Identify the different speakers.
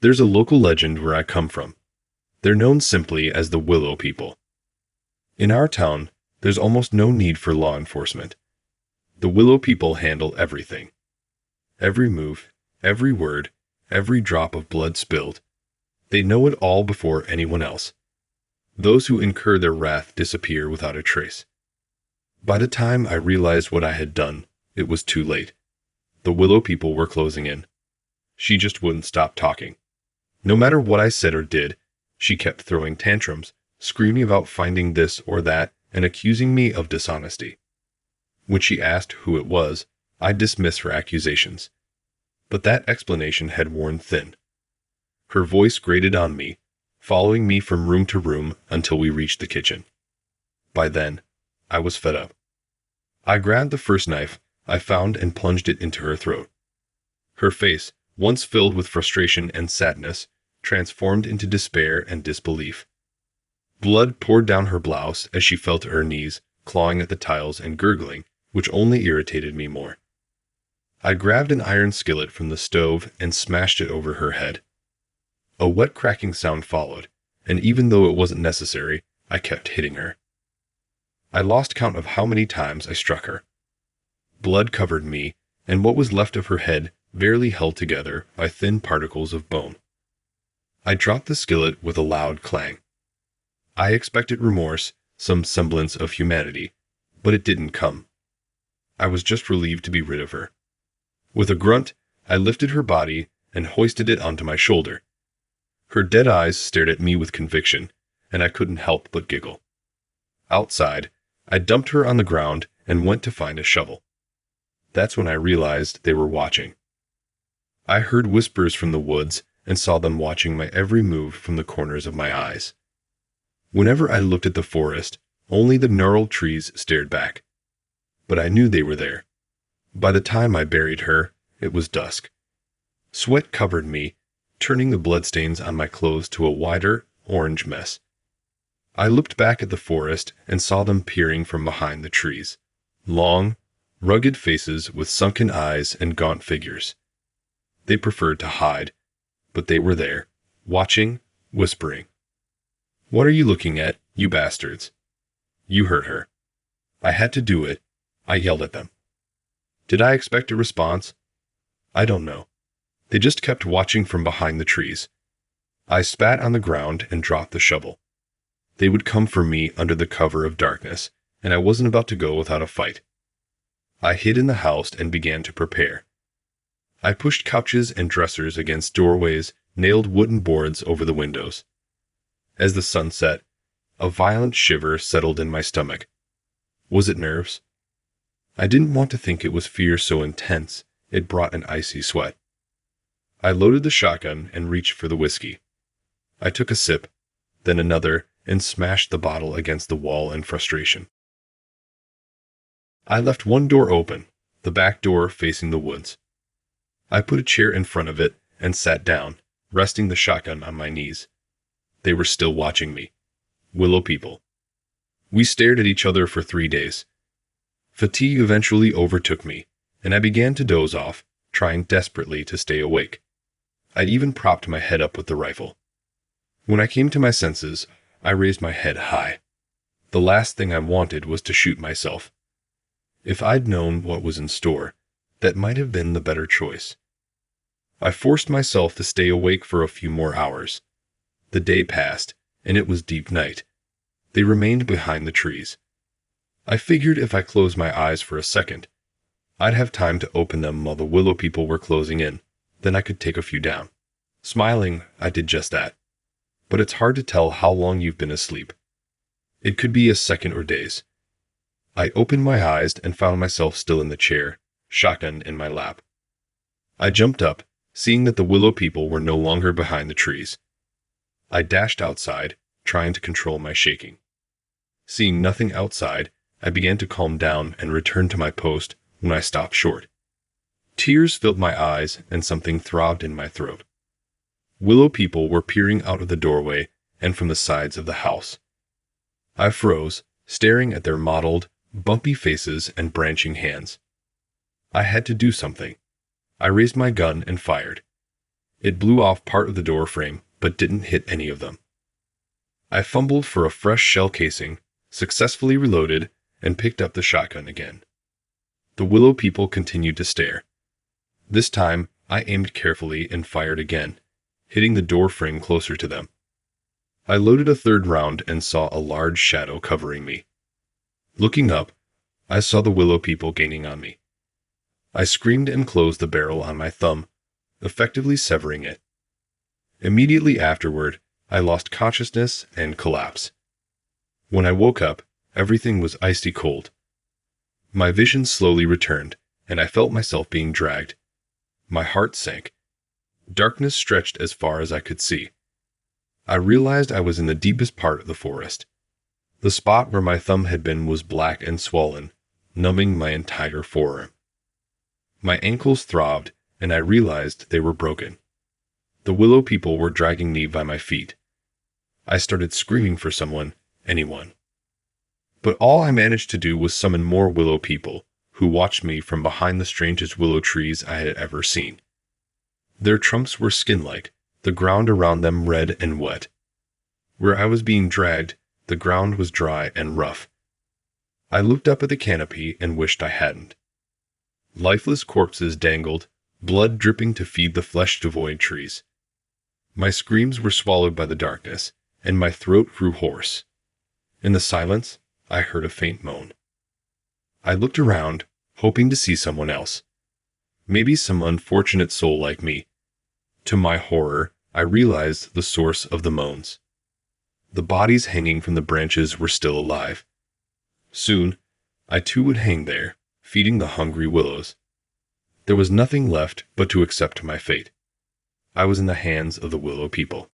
Speaker 1: There's a local legend where I come from. They're known simply as the Willow people. In our town, there's almost no need for law enforcement. The Willow people handle everything. Every move, every word, every drop of blood spilled. They know it all before anyone else. Those who incur their wrath disappear without a trace. By the time I realized what I had done, it was too late. The Willow people were closing in. She just wouldn't stop talking. No matter what I said or did, she kept throwing tantrums, screaming about finding this or that, and accusing me of dishonesty. When she asked who it was, I dismissed her accusations. But that explanation had worn thin. Her voice grated on me, following me from room to room until we reached the kitchen. By then, I was fed up. I grabbed the first knife I found and plunged it into her throat. Her face, once filled with frustration and sadness, transformed into despair and disbelief. Blood poured down her blouse as she fell to her knees, clawing at the tiles and gurgling, which only irritated me more. I grabbed an iron skillet from the stove and smashed it over her head. A wet cracking sound followed, and even though it wasn't necessary, I kept hitting her. I lost count of how many times I struck her. Blood covered me, and what was left of her head barely held together by thin particles of bone. I dropped the skillet with a loud clang. I expected remorse, some semblance of humanity, but it didn't come. I was just relieved to be rid of her. With a grunt, I lifted her body and hoisted it onto my shoulder. Her dead eyes stared at me with conviction, and I couldn't help but giggle. Outside, I dumped her on the ground and went to find a shovel. That's when I realized they were watching. I heard whispers from the woods and saw them watching my every move from the corners of my eyes. Whenever I looked at the forest, only the gnarled trees stared back. But I knew they were there. By the time I buried her, it was dusk. Sweat covered me, turning the bloodstains on my clothes to a wider, orange mess. I looked back at the forest and saw them peering from behind the trees. Long, rugged faces with sunken eyes and gaunt figures. They preferred to hide, but they were there, watching, whispering. "What are you looking at, you bastards?" You heard her. I had to do it. I yelled at them. Did I expect a response? I don't know. They just kept watching from behind the trees. I spat on the ground and dropped the shovel. They would come for me under the cover of darkness, and I wasn't about to go without a fight. I hid in the house and began to prepare. I pushed couches and dressers against doorways, nailed wooden boards over the windows. As the sun set, a violent shiver settled in my stomach. Was it nerves? I didn't want to think it was fear so intense it brought an icy sweat. I loaded the shotgun and reached for the whiskey. I took a sip, then another, and smashed the bottle against the wall in frustration. I left one door open, the back door facing the woods. I put a chair in front of it and sat down, resting the shotgun on my knees. They were still watching me. Willow people. We stared at each other for 3 days. Fatigue eventually overtook me, and I began to doze off, trying desperately to stay awake. I even propped my head up with the rifle. When I came to my senses, I raised my head high. The last thing I wanted was to shoot myself. If I'd known what was in store, that might have been the better choice. I forced myself to stay awake for a few more hours. The day passed, and it was deep night. They remained behind the trees. I figured if I closed my eyes for a second, I'd have time to open them while the Willow people were closing in. Then I could take a few down. Smiling, I did just that. But it's hard to tell how long you've been asleep. It could be a second or days. I opened my eyes and found myself still in the chair, shotgun in my lap. I jumped up, seeing that the Willow people were no longer behind the trees. I dashed outside, trying to control my shaking. Seeing nothing outside, I began to calm down and return to my post when I stopped short. Tears filled my eyes and something throbbed in my throat. Willow people were peering out of the doorway and from the sides of the house. I froze, staring at their mottled, bumpy faces and branching hands. I had to do something. I raised my gun and fired. It blew off part of the door frame, but didn't hit any of them. I fumbled for a fresh shell casing, successfully reloaded, and picked up the shotgun again. The Willow people continued to stare. This time, I aimed carefully and fired again, hitting the door frame closer to them. I loaded a third round and saw a large shadow covering me. Looking up, I saw the Willow people gaining on me. I screamed and closed the barrel on my thumb, effectively severing it. Immediately afterward, I lost consciousness and collapsed. When I woke up, everything was icy cold. My vision slowly returned, and I felt myself being dragged. My heart sank. Darkness stretched as far as I could see. I realized I was in the deepest part of the forest. The spot where my thumb had been was black and swollen, numbing my entire forearm. My ankles throbbed, and I realized they were broken. The Willow people were dragging me by my feet. I started screaming for someone, anyone. But all I managed to do was summon more Willow people, who watched me from behind the strangest willow trees I had ever seen. Their trunks were skin-like, the ground around them red and wet. Where I was being dragged, the ground was dry and rough. I looked up at the canopy and wished I hadn't. Lifeless corpses dangled, blood dripping to feed the flesh-devoid trees. My screams were swallowed by the darkness, and my throat grew hoarse. In the silence, I heard a faint moan. I looked around, hoping to see someone else. Maybe some unfortunate soul like me. To my horror, I realized the source of the moans. The bodies hanging from the branches were still alive. Soon, I too would hang there, feeding the hungry willows. There was nothing left but to accept my fate. I was in the hands of the Willow people.